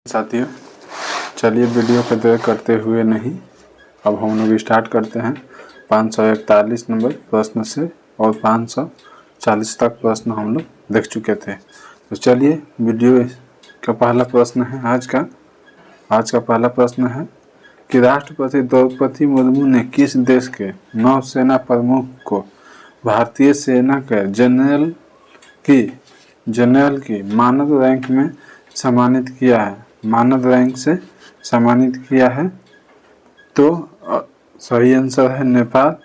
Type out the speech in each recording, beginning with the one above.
साथियों, चलिए वीडियो को देर करते हुए नहीं, अब हम लोग स्टार्ट करते हैं 541 नंबर प्रश्न से। और 540 तक प्रश्न हम लोग देख चुके थे। तो चलिए वीडियो का पहला प्रश्न है आज का पहला प्रश्न है कि राष्ट्रपति द्रौपदी मुर्मू ने किस देश के नौसेना प्रमुख को भारतीय सेना के जनरल की मानद रैंक में सम्मानित किया है? मानद रैंक से सम्मानित किया है। तो सही आंसर है नेपाल।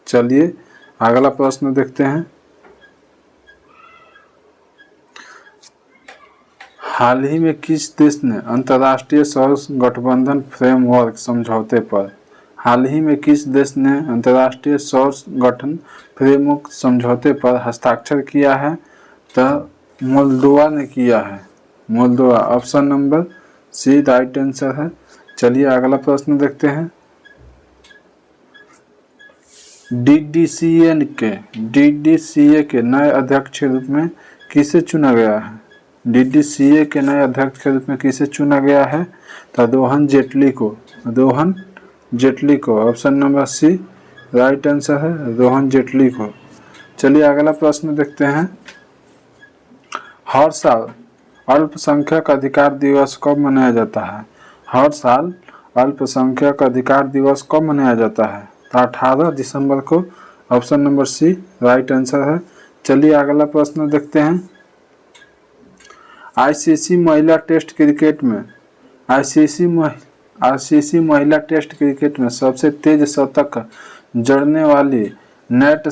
चलिए अगला प्रश्न देखते हैं। हाल ही में किस देश ने अंतर्राष्ट्रीय सौर गठबंधन फ्रेमवर्क समझौते पर फ्रेमवर्क समझौते पर हस्ताक्षर किया है? तो मोल्दोवा ने किया है। Moldova option number C right answer है। चलिए अगला प्रश्न देखते हैं। डीडीसीए के नए अध्यक्ष के रूप में किसे चुना गया है? डीडीसीए के नए अध्यक्ष के रूप में किसे चुना गया है? तो रोहन जेटली को option number C right answer है, रोहन जेटली को। चलिए अगला प्रश्न देखते हैं। हर साल अल्पसंख्यक अधिकार दिवस कब मनाया जाता है? हर साल अल्पसंख्यक अधिकार दिवस कब मनाया जाता है? तो 18 दिसंबर को, option number C right answer है। चलिए अगला प्रश्न देखते हैं। आईसीसी महिला टेस्ट क्रिकेट में सबसे तेज शतक जड़ने वाली नेट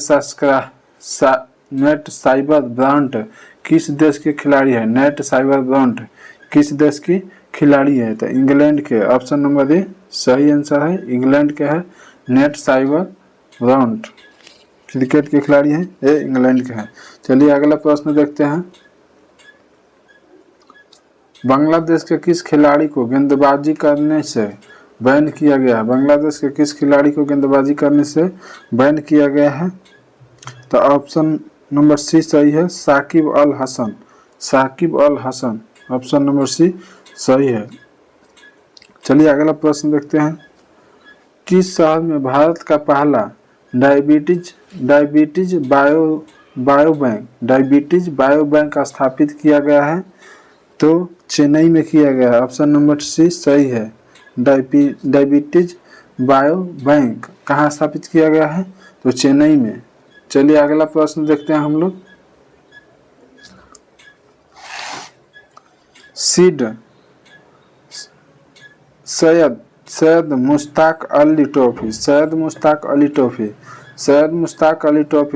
साइबर ब्रांट किस देश के खिलाड़ी है? नेट साइबर ब्रांट किस देश की खिलाड़ी है? तो इंग्लैंड के, ऑप्शन नंबर ए सही आंसर है, इंग्लैंड के है। नेट साइबर ब्रांट क्रिकेट के खिलाड़ी हैं, ये इंग्लैंड के हैं। चलिए अगला प्रश्न देखते हैं। बांग्लादेश के किस खिलाड़ी को गेंदबाजी करने से बैन किया गया है? बांग्लादेश के किस खिलाड़ी को गेंदबाजी करने से बैन किया गया है? तो ऑप्शन नंबर सी सही है, Shakib Al Hasan, option number C सही है। चलिए अगला प्रश्न देखते हैं। किस शहर में भारत का पहला डायबिटीज बायो बैंक स्थापित किया गया है? तो चेन्नई में किया गया है, ऑप्शन नंबर सी सही है। डायबिटीज बायो बैंक कहाँ स्थापित किया गया है? तो चेन्नई में। चलिए अगला प्रश्न देखते हैं हम लोग। सैयद मुश्ताक अली ट्रॉफी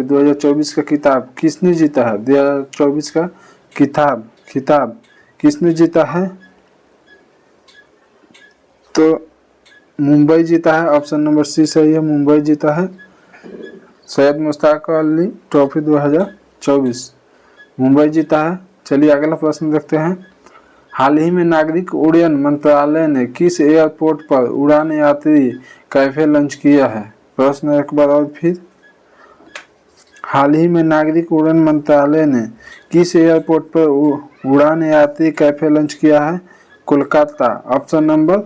2024 का खिताब किसने जीता है? 2024 का खिताब किसने जीता है? तो मुंबई जीता है, ऑप्शन नंबर सी सही है, मुंबई जीता है। सैयद मुश्ताक अली ट्रॉफी 2024 मुंबई जीता है। चलिए अगला प्रश्न देखते हैं। हाल ही में नागरिक उड्डयन मंत्रालय ने किस एयरपोर्ट पर उड़ान यात्री कैफे लॉन्च किया है? प्रश्न एक बार और फिर। हाल ही में नागरिक उड्डयन मंत्रालय ने किस एयरपोर्ट पर उड़ान यात्री कैफे लॉन्च किया है? कोलकाता, ऑप्शन नंबर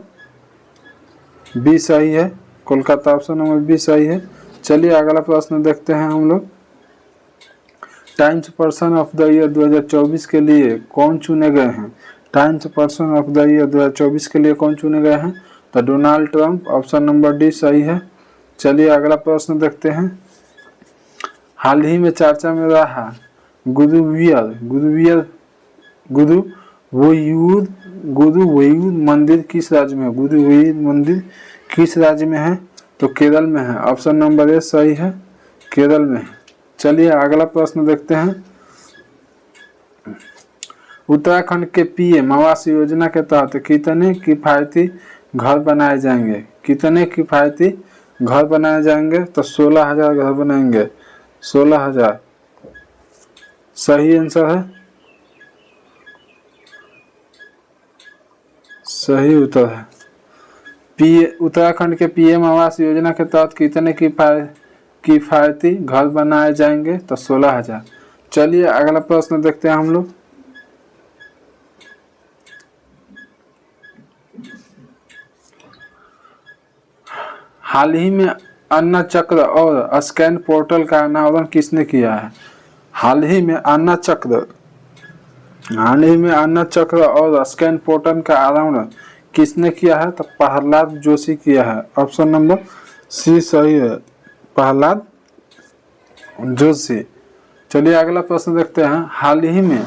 बी सही है, कोलकाता ऑप्शन नंबर बी सही है। चलिए अगला प्रश्न देखते हैं हम लोग। Times person of the year 2024 के लिए कौन चुने गए हैं? Times person of the year 2024 के लिए कौन चुने गए हैं? तो Donald Trump, option number D सही है। चलिए अगला प्रश्न देखते हैं। हाल ही में चर्चा में रहा गुरुवयुर मंदिर किस राज्य में है? गुरुवयुर मंदिर किस राज्य में है? तो केरल में है, ऑप्शन नंबर ए सही है, केरल में है। चलिए अगला प्रश्न देखते हैं। उत्तराखंड के पीएम आवास योजना के तहत कितने किफायती घर बनाए जाएंगे? तो 16,000 घर बनाएंगे, 16,000 सही आंसर है, सही उत्तर है। उत्तराखंड के पीएम आवास योजना के तहत कितने किफायती घर बनाए जाएंगे? तो 16,000। चलिए अगला प्रश्न देखते हैं हम लोग। हाल ही में अन्ना चक्र और स्कैन पोर्टल का अनावरण किसने किया है? हाल ही में अन्ना चक्र और स्कैन पोर्टल का अनावरण किसने किया है? तो प्रहलाद जोशी किया है। ऑप्शन नंबर सी सही है, प्रहलाद जोशी। चलिए अगला प्रश्न देखते हैं। हाल ही में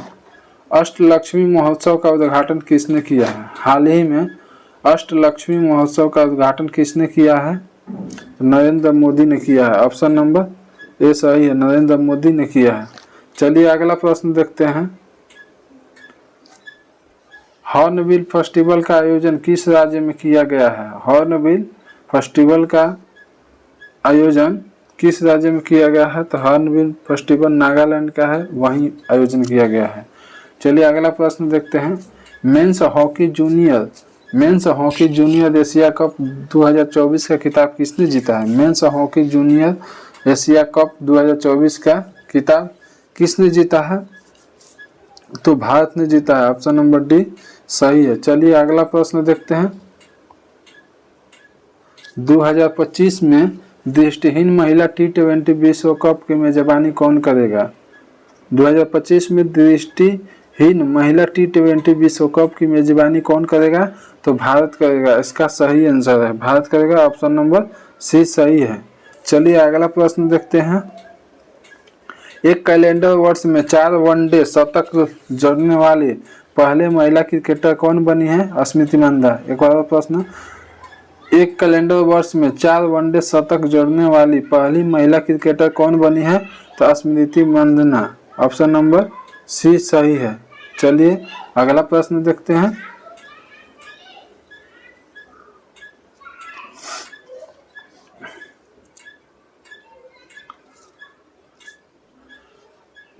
अष्टलक्ष्मी महोत्सव का उद्घाटन किसने किया है? हाल ही में अष्टलक्ष्मी महोत्सव का उद्घाटन किसने किया है? नरेंद्र मोदी ने किया है। ऑप्शन नंबर ए सही है, नरेंद्र मोदी ने किया है। चलिए अगला प्रश्न देखते हैं। हॉर्नबिल फेस्टिवल का आयोजन किस राज्य में किया गया है? हॉर्नबिल फेस्टिवल का आयोजन किस राज्य में किया गया है? तो हॉर्नबिल फेस्टिवल नागालैंड का है, वहीं आयोजन किया गया है। चलिए अगला प्रश्न देखते हैं। Men's hockey junior Asia cup 2024 का खिताब किसने जीता है? Men's hockey junior Asia cup 2024 का खिताब किसने जीता है? तो भारत ने जीता है। ऑप्शन नंबर डी सही है। चलिए अगला प्रश्न देखते हैं। 2025 में दृष्टिहीन महिला T20 विश्व कप की मेजबानी कौन करेगा? 2025 में दृष्टिहीन महिला T20 विश्व कप की मेजबानी कौन करेगा? तो भारत करेगा। इसका सही आंसर है, भारत करेगा। ऑप्शन नंबर सी सही है। चलिए अगला प्रश्न देखते हैं। एक कैलेंडर वर्ष में 4 वनडे शतक जड़ने वाली पहले महिला क्रिकेटर कौन बनी है? स्मृति मंदाना। एक और प्रश्न, एक कैलेंडर वर्ष में 4 वनडे शतक जोड़ने वाली पहली महिला क्रिकेटर कौन बनी है? तो स्मृति मंदाना। ऑप्शन नंबर सी सही है। चलिए अगला प्रश्न देखते हैं।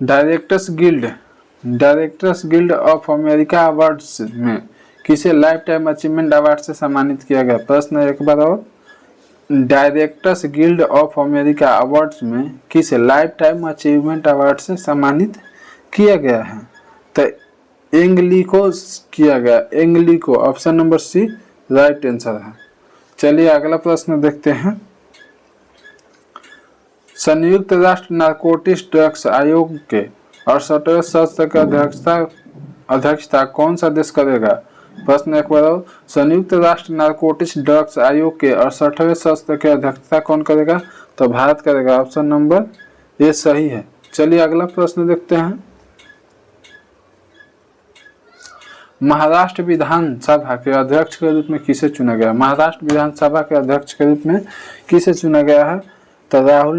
Directors guild of America awards में किसे लाइफ टाइम अचीवमेंट अवार्ड से सम्मानित किया गया? प्रश्न एक बार और। Directors guild of America awards में किसे लाइफ टाइम अचीवमेंट अवार्ड से सम्मानित किया गया है? तो एंगली को किया गया, एंगली को। Option number C right answer है। चलिए अगला प्रश्न देखते हैं। संयुक्त राष्ट्र नारकोटिक्स ड्रग्स आयोग के 68वें सत्र की अध्यक्षता कौन सा देश करेगा? प्रश्न एक बार और। संयुक्त राष्ट्र नारकोटिक्स ड्रग्स आयोग के 68वें सत्र की अध्यक्षता कौन करेगा? तो भारत करेगा। ऑप्शन नंबर ए सही है। चलिए अगला प्रश्न देखते हैं। महाराष्ट्र विधानसभा के अध्यक्ष के रूप में किसे चुना गया? महाराष्ट्र विधानसभा के अध्यक्ष के रूप में किसे चुना गया है? तो राहुल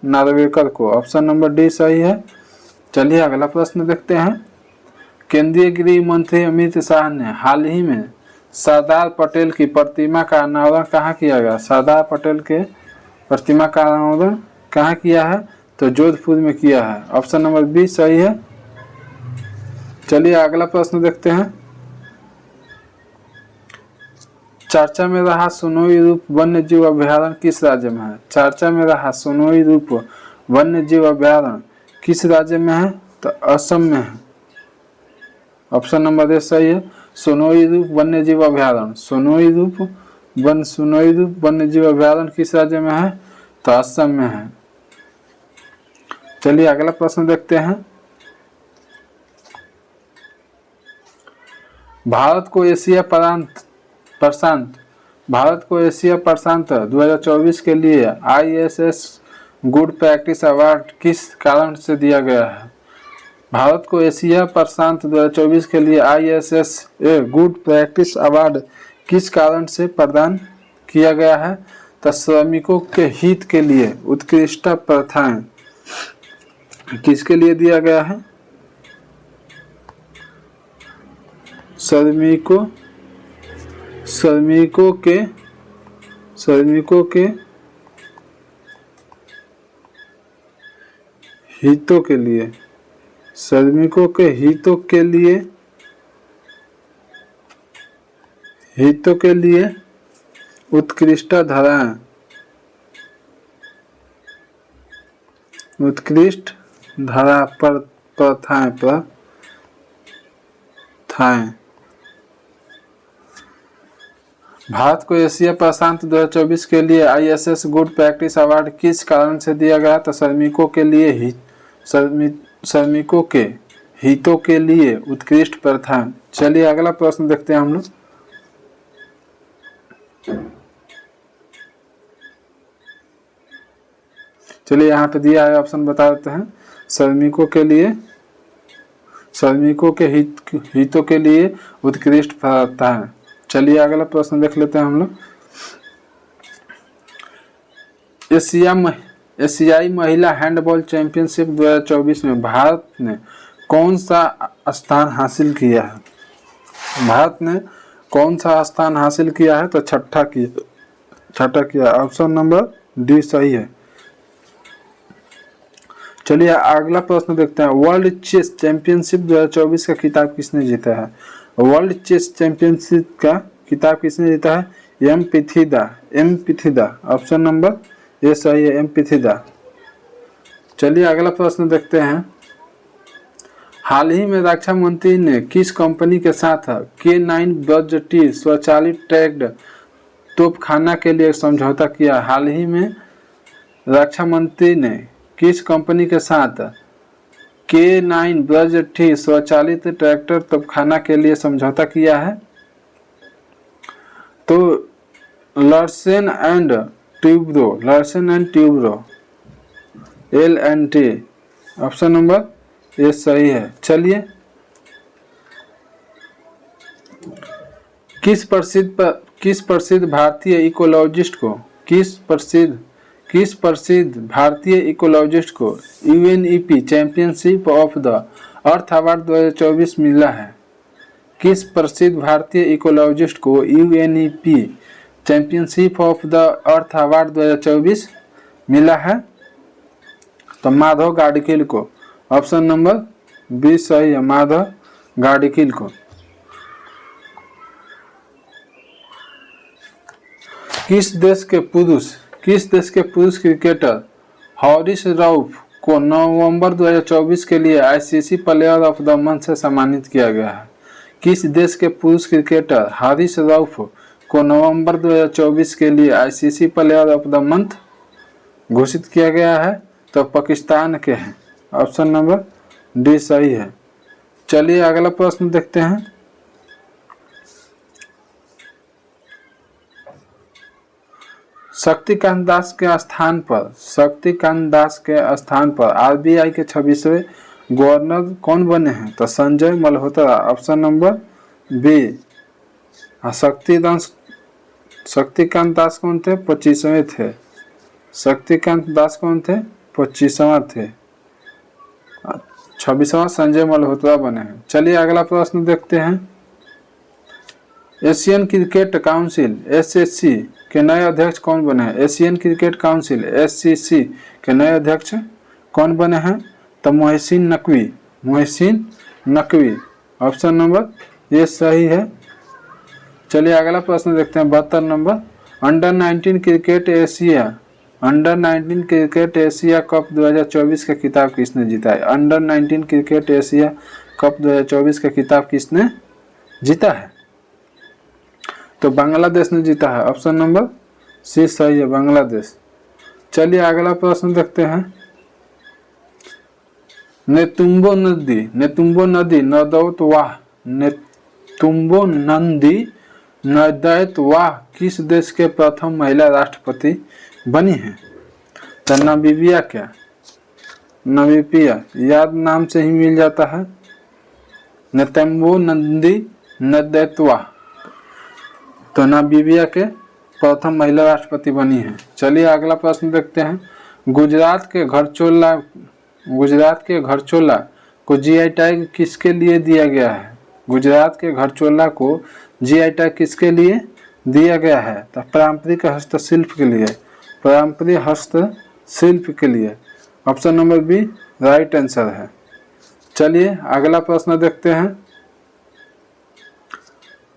नार्वेकर को। ऑप्शन नंबर डी सही है। चलिए अगला प्रश्न देखते हैं। केंद्रीय गृह मंत्री अमित शाह ने हाल ही में सरदार पटेल की प्रतिमा का अनावरण कहाँ किया गया? सरदार पटेल के प्रतिमा का अनावरण कहाँ किया है? तो जोधपुर में किया है। ऑप्शन नंबर बी सही है। चलिए अगला प्रश्न देखते हैं। चर्चा में रहा सोनोई रूप वन्य जीव अभ्यारण्य किस राज्य में है? चर्चा में रहा सोनोई रूप वन्य जीव अभ्यारण्य किस राज्य में है? तो असम में है। ऑप्शन नंबर ए सही है। सोनोई रूप वन्य जीव अभ्यारण्य, सोनोई रूप वन्य जीव अभ्यारण्य किस राज्य में है? तो असम में है। चलिए अगला प्रश्न देखते हैं। भारत को एशिया प्रशांत 2024 के लिए ISS गुड प्रैक्टिस अवार्ड किस कारण से दिया गया है? भारत को एशिया प्रशांत 2024 के लिए ISS गुड प्रैक्टिस अवार्ड किस कारण से प्रदान किया गया है? तो श्रमिकों के हित के लिए उत्कृष्ट प्रथाएं किसके लिए दिया गया है? श्रमिकों के हितों के लिए, श्रमिकों के हितों के लिए उत्कृष्ट धारा प्रथाएं भारत को एशिया प्रशांत 2024 के लिए ISS गुड प्रैक्टिस अवार्ड किस कारण से दिया गया? तो श्रमिकों के हितों के लिए उत्कृष्ट प्रथान। चलिए अगला प्रश्न देखते हैं हम लोग। चलिए यहाँ पे दिया है ऑप्शन बता देते हैं। श्रमिकों के हितों के लिए उत्कृष्ट प्रथान। चलिए अगला प्रश्न देख लेते हैं हम लोग। एशियाई महिला हैंडबॉल चैंपियनशिप 2024 में भारत ने कौन सा स्थान हासिल किया है? भारत ने कौन सा स्थान हासिल किया है? तो छठा किया। ऑप्शन नंबर डी सही है। चलिए अगला प्रश्न देखते हैं। वर्ल्ड चेस चैंपियनशिप 2024 का खिताब किसने जीता है? वर्ल्ड चेस चैंपियनशिप का खिताब किसने जीता है? एम पिथिदा। ऑप्शन नंबर ए सही है, एम पिथिदा। चलिए अगला प्रश्न देखते हैं। हाल ही में रक्षा मंत्री ने किस कंपनी के साथ K9 BRT स्वचालित ट्रैक्ड तोपखाना के लिए समझौता किया? हाल ही में रक्षा मंत्री ने किस कंपनी के साथ K9 BRT स्वचालित ट्रैक्टर तोपखाना के लिए समझौता किया है? तो Larsen and Toubro L&T। Option number A सही है। चलिए किस प्रसिद्ध भारतीय इकोलॉजिस्ट को UNEP championship of the earth award 2024 मिला है? किस प्रसिद्ध भारतीय इकोलॉजिस्ट को UNEP championship of the earth award 2024 मिला है? तो माधव गाडगिल को। ऑप्शन नंबर बी सही है, माधव गाडगिल को। किस देश के पुरुष क्रिकेटर हॉरिस रऊफ को नवंबर 2024 के लिए ICC player of the month से सम्मानित किया गया है? किस देश के पुरुष क्रिकेटर हॉरिस रऊफ को नवंबर 2024 के लिए ICC player of the month घोषित किया गया है? तो पाकिस्तान के हैं। ऑप्शन नंबर डी सही है। चलिए अगला प्रश्न देखते हैं। शक्तिकांत दास के स्थान पर RBI के 26वें गवर्नर कौन बने हैं? तो Sanjay Malhotra. Option number B. Shaktikanta Das कौन थे? 25वें थे। शक्तिकांत दास कौन थे? 25वां थे। 26वां संजय मल्होत्रा बने हैं। चलिए अगला प्रश्न देखते हैं। एशियन क्रिकेट काउंसिल SCC के नए अध्यक्ष कौन बने हैं? एशियन क्रिकेट काउंसिल SCC के नए अध्यक्ष कौन बने हैं? तो मोहसिन नकवी। ऑप्शन नंबर ये सही है। चलिए अगला प्रश्न देखते हैं। 72 number. Under 19 cricket Asia cup 2024 का खिताब किसने जीता है? अंडर 19 क्रिकेट एशिया कप 2024 का खिताब किसने जीता है? तो बांग्लादेश ने जीता है। ऑप्शन नंबर सी सही है, बांग्लादेश। चलिए अगला प्रश्न देखते हैं। नेतुम्बो नंदी किस देश के प्रथम महिला राष्ट्रपति बनी है? तो नामीबिया याद नाम से ही मिल जाता है। नेतुम्बो नंदी नदैत्वा तो नामीबिया के प्रथम महिला राष्ट्रपति बनी है। चलिए अगला प्रश्न देखते हैं। गुजरात के घरचोला को GI टैग किसके लिए दिया गया है? गुजरात के घरचोला को GI टैग किसके लिए दिया गया है? तो पारंपरिक हस्तशिल्प के लिए। Option number B right answer है। चलिए अगला प्रश्न देखते हैं।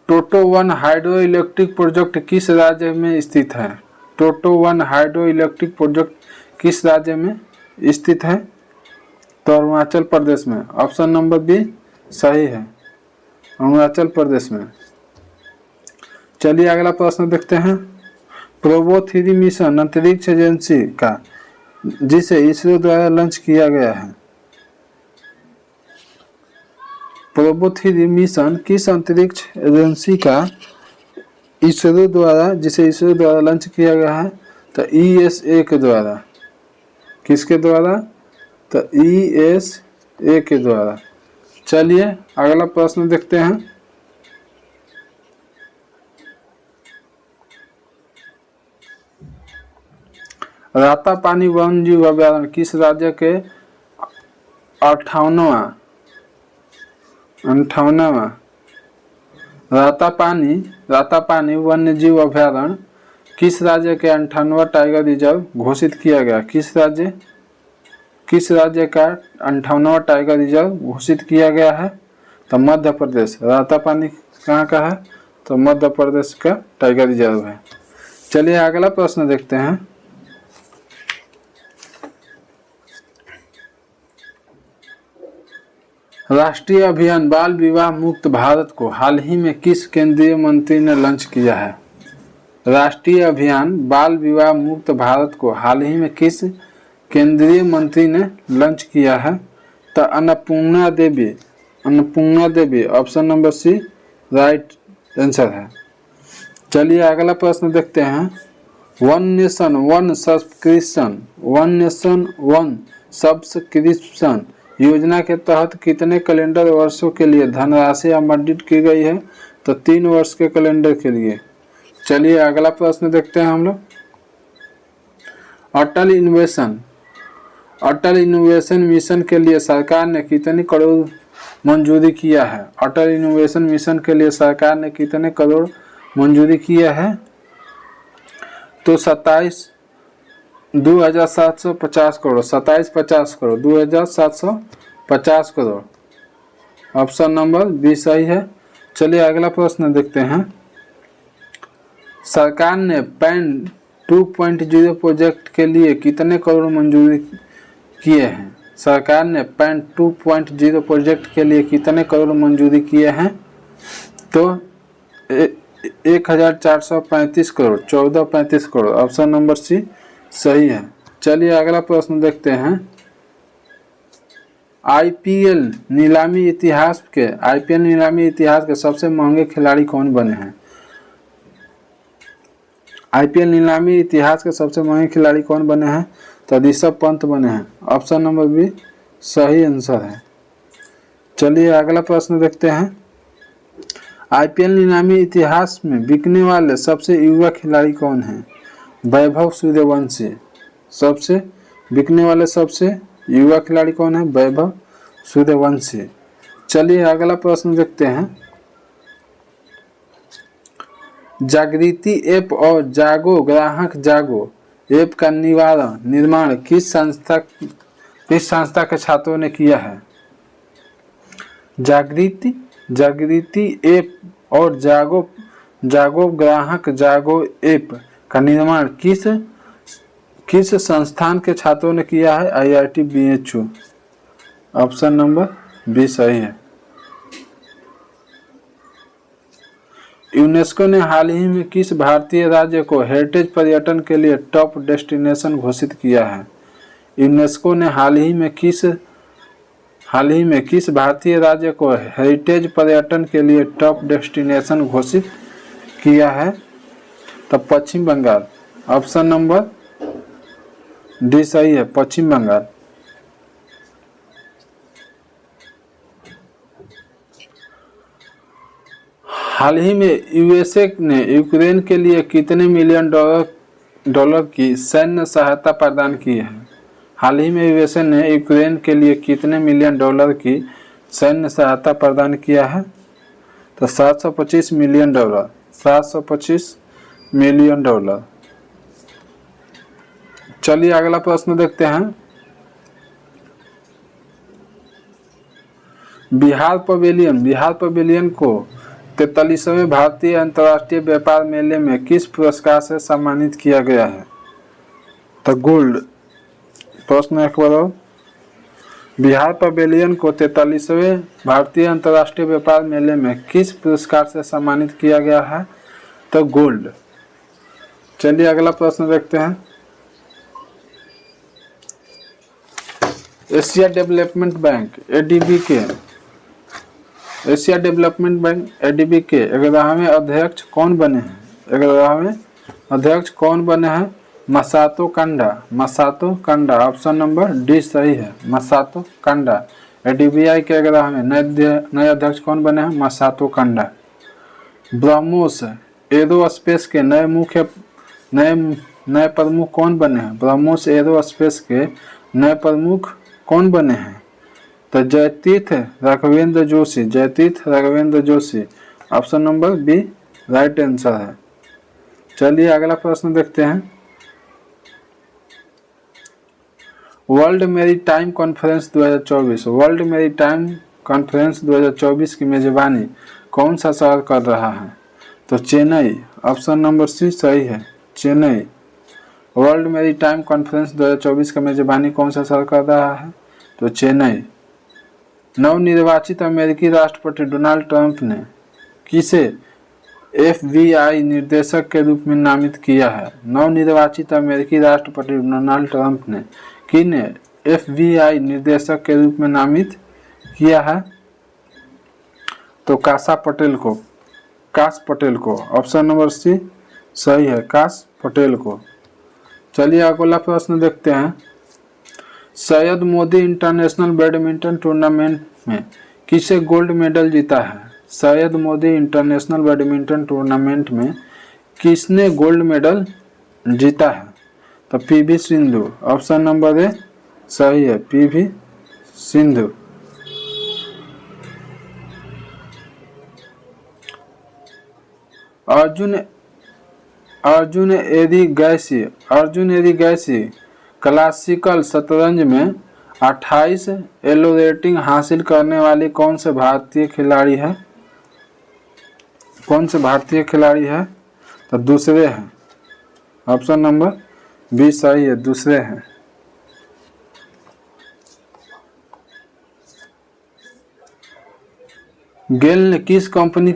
टोटो 1 हाइड्रो इलेक्ट्रिक प्रोजेक्ट किस राज्य में स्थित है? टोटो 1 हाइड्रो इलेक्ट्रिक प्रोजेक्ट किस राज्य में स्थित है? तो अरुणाचल प्रदेश में। ऑप्शन नंबर बी सही है, अरुणाचल प्रदेश में। चलिए अगला प्रश्न देखते हैं। प्रोबो 3 मिशन अंतरिक्ष एजेंसी का जिसे इसरो द्वारा लॉन्च किया गया है। प्रोबो 3 मिशन किस अंतरिक्ष एजेंसी का इसरो द्वारा लॉन्च किया गया है? तो ESA के द्वारा। किसके द्वारा? तो ESA के द्वारा। चलिए अगला प्रश्न देखते हैं। रातापानी वन्यजीव अभयारण्य किस राज्य के 58वां रातापानी वन्यजीव अभयारण्य किस राज्य के 58वां टाइगर रिजर्व घोषित किया गया? किस राज्य का 58वां टाइगर रिजर्व घोषित किया गया है? तो मध्य प्रदेश। रातापानी कहाँ का है? तो मध्य प्रदेश का टाइगर रिजर्व है। चलिए अगला प्रश्न देखते हैं। राष्ट्रीय अभियान बाल विवाह मुक्त भारत को हाल ही में किस केंद्रीय मंत्री ने लॉन्च किया है? राष्ट्रीय अभियान बाल विवाह मुक्त भारत को हाल ही में किस केंद्रीय मंत्री ने लॉन्च किया है? तो Annapurna Devi option number C right answer है। चलिए अगला प्रश्न देखते हैं। वन नेशन वन सब्सक्रिप्शन योजना के तहत कितने कैलेंडर वर्षों के लिए धनराशि आवंटित की गई है? तो 3 वर्ष के कैलेंडर के लिए। चलिए अगला प्रश्न देखते हैं हम लोग। अटल इनोवेशन मिशन के लिए सरकार ने कितने करोड़ मंजूरी किया है? अटल इनोवेशन मिशन के लिए सरकार ने कितने करोड़ मंजूरी किया है? तो 2750 crore 2750 crore. Option number B सही है। चलिए अगला प्रश्न देखते हैं। सरकार ने पैन 2.0 प्रोजेक्ट के लिए कितने करोड़ मंजूरी किए हैं? सरकार ने पैन 2.0 प्रोजेक्ट के लिए कितने करोड़ मंजूरी किए हैं? तो 1435 crore 1435 crore. Option number C सही है। चलिए अगला प्रश्न देखते हैं। आईपीएल नीलामी इतिहास के सबसे महंगे खिलाड़ी कौन बने हैं? आईपीएल नीलामी इतिहास के सबसे महंगे खिलाड़ी कौन बने हैं? तो ऋषभ पंत बने हैं। ऑप्शन नंबर बी सही आंसर है। चलिए अगला प्रश्न देखते हैं। आईपीएल नीलामी इतिहास में बिकने वाले सबसे युवा खिलाड़ी कौन हैं? वैभव सूर्यवंशी। सबसे बिकने वाले सबसे युवा खिलाड़ी कौन है? वैभव सूर्यवंशी। चलिए अगला प्रश्न देखते हैं। जागृति ऐप और जागो ग्राहक जागो ऐप का निर्माण किस संस्था के छात्रों ने किया है? जागृति ऐप और जागो ग्राहक जागो ऐप का निर्माण किस संस्थान के छात्रों ने किया है? IIT BHU। Option number B सही है। यूनेस्को ने हाल ही में किस भारतीय राज्य को हेरिटेज पर्यटन के लिए टॉप डेस्टिनेशन घोषित किया है? यूनेस्को ने हाल ही में किस भारतीय राज्य को हेरिटेज पर्यटन के लिए टॉप डेस्टिनेशन घोषित किया है? तो पश्चिम बंगाल। ऑप्शन नंबर डी सही है, पश्चिम बंगाल। हाल ही में USA ने यूक्रेन के लिए कितने मिलियन डॉलर की सैन्य सहायता प्रदान की है? हाल ही में USA ने यूक्रेन के लिए कितने मिलियन डॉलर की सैन्य सहायता प्रदान किया है? तो 725 मिलियन डॉलर 725 मिलियन डॉलर। चलिए अगला प्रश्न देखते हैं। बिहार पवेलियन को 43वें भारतीय अंतर्राष्ट्रीय व्यापार मेले में किस पुरस्कार से सम्मानित किया गया है? तो गोल्ड। प्रश्न एक बार और। बिहार पवेलियन को 43वें भारतीय अंतर्राष्ट्रीय व्यापार मेले में किस पुरस्कार से सम्मानित किया गया है? तो गोल्ड। चलिए अगला प्रश्न देखते हैं। एशिया डेवलपमेंट बैंक एडीबी के एशिया डेवलपमेंट बैंक एडीबी के 11वें अध्यक्ष कौन बने हैं? 11वें अध्यक्ष कौन बने हैं? Masato Kanda. Masato Kanda, option number D सही है, मसातो कांडा। एडीबीआई के 11वें नए अध्यक्ष कौन बने हैं? मसातो कांडा। ब्रह्मोस एरोस्पेस के नए प्रमुख कौन बने हैं? ब्रह्मोस एरोस्पेस के नए प्रमुख कौन बने हैं? तो Jayatirtha Raghavendra Joshi. Jayatirtha Raghavendra Joshi, option number B right answer है। चलिए अगला प्रश्न देखते हैं। World maritime conference 2024, world maritime conference 2024 की मेजबानी कौन सा शहर कर रहा है? तो चेन्नई, ऑप्शन नंबर सी सही है, चेन्नई। वर्ल्ड मैरीटाइम कॉन्फ्रेंस 2024 का मेजबानी कौन सा शहर कर रहा है? तो चेन्नई। नवनिर्वाचित अमेरिकी राष्ट्रपति डोनाल्ड ट्रंप ने किसे FBI निर्देशक के रूप में नामित किया है? नवनिर्वाचित अमेरिकी राष्ट्रपति डोनाल्ड ट्रंप ने किन्हें FBI निर्देशक के रूप में नामित किया है? तो काश पटेल को, ऑप्शन नंबर सी सही है, काश पटेल को। चलिए अगला प्रश्न देखते हैं। Syed Modi international badminton tournament में किसे गोल्ड मेडल जीता है? Syed Modi international badminton tournament में किसने गोल्ड मेडल जीता है? तो PV Sindhu, option number A सही है, PV सिंधु। अर्जुन एरिगैसी क्लासिकल शतरंज में 28 एलो रेटिंग हासिल करने वाली कौन से भारतीय खिलाड़ी है? कौन से भारतीय खिलाड़ी है? तो दूसरे हैं, ऑप्शन नंबर बी सही है, दूसरे हैं। गेल ने किस कंपनी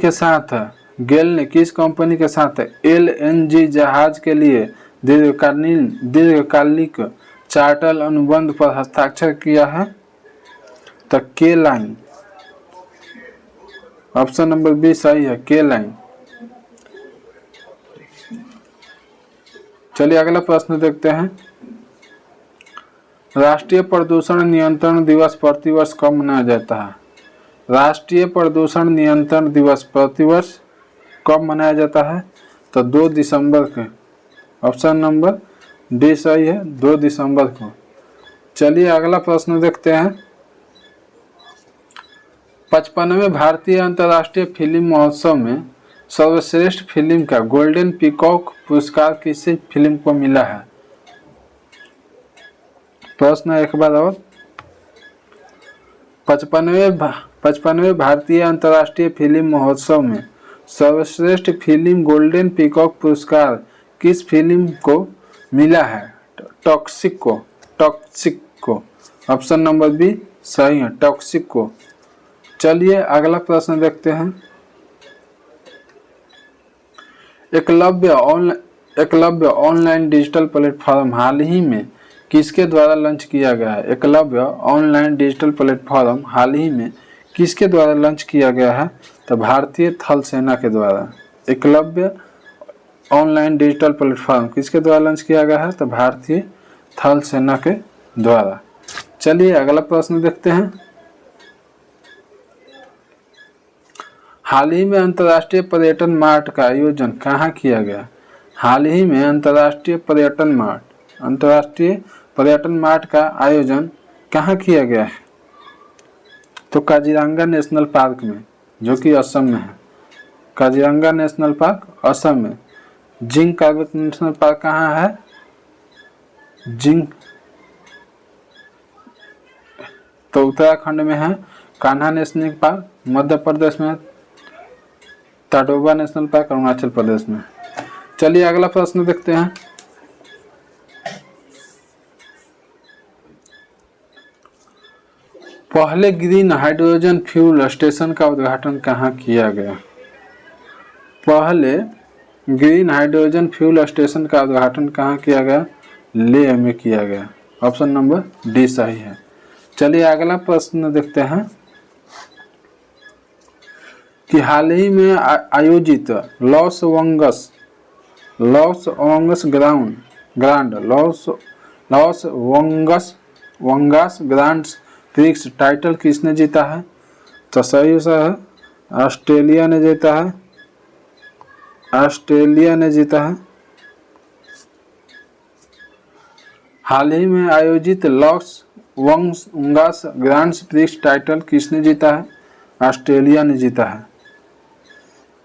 के साथ LNG जहाज के लिए दीर्घकालिक चार्टर अनुबंध पर हस्ताक्षर किया है? तो के लाइन, ऑप्शन नंबर बी सही है, के लाइन। चलिए अगला प्रश्न देखते हैं। राष्ट्रीय प्रदूषण नियंत्रण दिवस प्रतिवर्ष कब मनाया जाता है? राष्ट्रीय प्रदूषण नियंत्रण दिवस प्रतिवर्ष कब मनाया जाता है? तो 2 दिसंबर के, ऑप्शन नंबर डी सही है, 2 दिसंबर को। चलिए अगला प्रश्न देखते हैं। 55वें भारतीय अंतर्राष्ट्रीय फिल्म महोत्सव में सर्वश्रेष्ठ फिल्म का गोल्डन पीकॉक पुरस्कार किस फिल्म को मिला है? प्रश्न एक बार और। 55वें भारतीय अंतर्राष्ट्रीय फिल्म महोत्सव में सर्वश्रेष्ठ फिल्म गोल्डन पीकॉक पुरस्कार किस फिल्म को मिला है? टॉक्सिक को, ऑप्शन नंबर बी सही है, टॉक्सिक को। चलिए अगला प्रश्न देखते हैं। एकलव्य ऑनलाइन डिजिटल प्लेटफॉर्म हाल ही में किसके द्वारा लॉन्च किया गया है? एकलव्य ऑनलाइन डिजिटल प्लेटफॉर्म हाल ही में किसके द्वारा लॉन्च किया गया है? तो भारतीय थल सेना के द्वारा। एकलव्य ऑनलाइन डिजिटल प्लेटफॉर्म किसके द्वारा लॉन्च किया गया है? तो भारतीय थल सेना के द्वारा। चलिए अगला प्रश्न देखते हैं। हाल ही में अंतर्राष्ट्रीय पर्यटन मार्ट का आयोजन कहाँ किया गया? हाल ही में अंतर्राष्ट्रीय पर्यटन मार्ट का आयोजन कहाँ किया गया है? तो काजीरंगा नेशनल पार्क में, जो कि असम में है। काजीरंगा नेशनल पार्क असम में। जिंग कार्बेट नेशनल पार्क कहाँ है? जिंग तो उत्तराखंड में है। कान्हा नेशनल पार्क मध्य प्रदेश में। ताडोबा नेशनल पार्क अरुणाचल प्रदेश में। चलिए अगला प्रश्न देखते हैं। पहले ग्रीन हाइड्रोजन फ्यूल स्टेशन का उद्घाटन कहाँ किया गया? पहले ग्रीन हाइड्रोजन फ्यूल स्टेशन का उद्घाटन कहाँ किया गया? लेह में किया गया। ऑप्शन नंबर डी सही है। चलिए अगला प्रश्न देखते हैं कि हाल ही में आयोजित लॉस वंगस ग्रांड प्रिक्स टाइटल किसने जीता है? तो सही है, ऑस्ट्रेलिया ने जीता है। हाल ही में आयोजित लॉस वंगस ग्रांड प्रिक्स टाइटल किसने जीता है? ऑस्ट्रेलिया ने जीता है।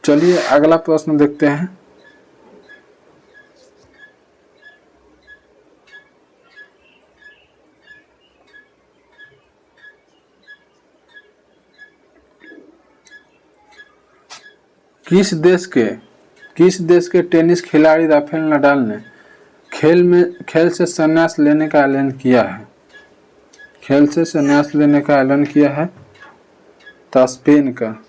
चलिए अगला प्रश्न देखते हैं। किस देश के टेनिस खिलाड़ी राफेल नडाल ने खेल से संन्यास लेने का ऐलान किया है? खेल से संन्यास लेने का ऐलान किया है तो स्पेन का।